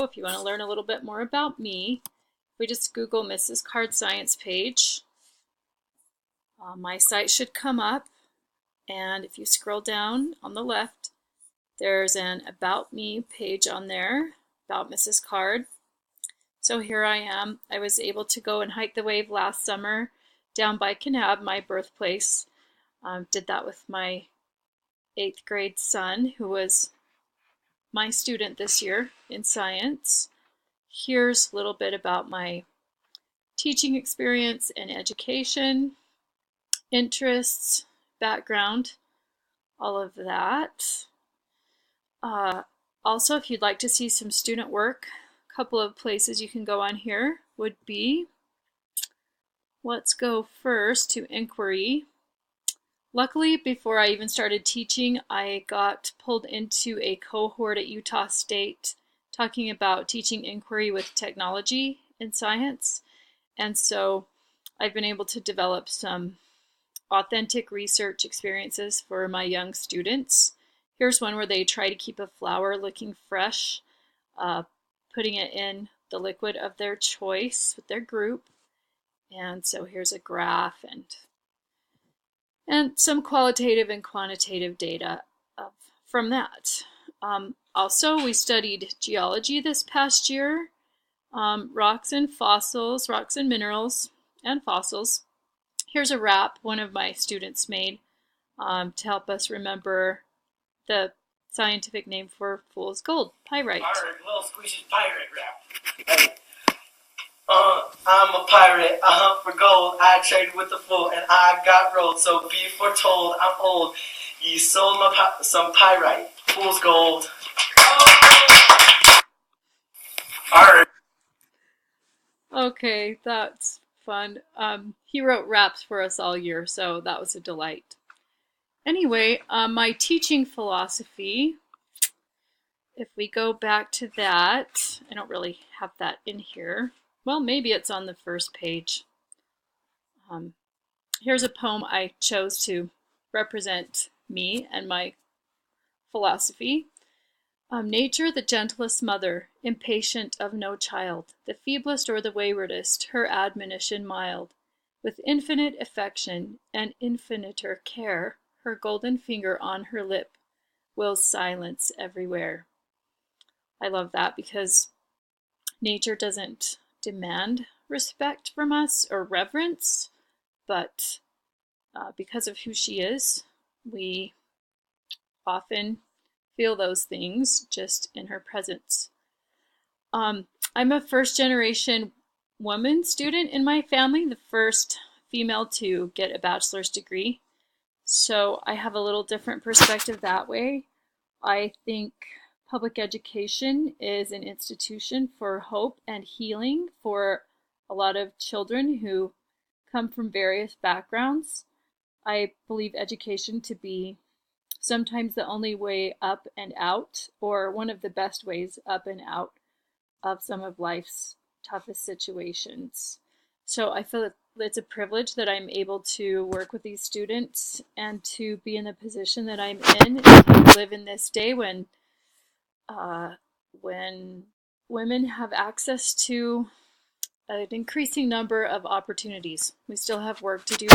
also, if you want to learn a little bit more about me, we just Google Mrs. Card Science page. My site should come up, and if you scroll down on the left, there's an About Me page on there, about Mrs. Card. So here I am. I was able to go and hike the wave last summer down by Kanab, my birthplace. Did that with my 8th grade son, who was my student this year in science. Here's a little bit about my teaching experience and education, interests, background, all of that. Also, if you'd like to see some student work, a couple of places you can go on here would be, let's go first to inquiry. Luckily, before I even started teaching, I got pulled into a cohort at Utah State talking about teaching inquiry with technology in science. And so I've been able to develop some authentic research experiences for my young students. Here's one where they try to keep a flower looking fresh, putting it in the liquid of their choice with their group. And so here's a graph and some qualitative and quantitative data from that. Also, we studied geology this past year, rocks and minerals and fossils. Here's a wrap one of my students made to help us remember the scientific name for fool's gold, pyrite. Alright, little squishy pirate rap. Hey. I'm a pirate, I hunt for gold, I trade with the fool, and I got rolled, so be foretold, I'm old. You sold some pyrite, fool's gold. Alright. Okay, that's fun. He wrote raps for us all year, so that was a delight. Anyway, my teaching philosophy, if we go back to that, I don't really have that in here. Well, maybe it's on the first page. Here's a poem I chose to represent me and my philosophy. Nature, the gentlest mother, impatient of no child, the feeblest or the waywardest, her admonition mild. With infinite affection and infiniter care, her golden finger on her lip wills silence everywhere. I love that because nature doesn't demand respect from us or reverence, but because of who she is, we often feel those things just in her presence. I'm a first-generation woman student in my family, the first female to get a bachelor's degree. So I have a little different perspective that way. I think public education is an institution for hope and healing for a lot of children who come from various backgrounds. I believe education to be sometimes the only way up and out, or one of the best ways up and out of some of life's toughest situations. So I feel that it's a privilege that I'm able to work with these students and to be in the position that I'm in and to live in this day when women have access to an increasing number of opportunities. We still have work to do.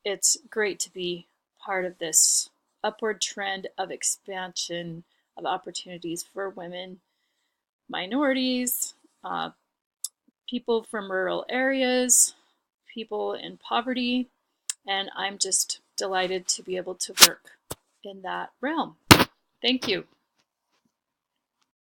It's great to be part of this upward trend of expansion of opportunities for women, minorities, people from rural areas, people in poverty, and I'm just delighted to be able to work in that realm. Thank you.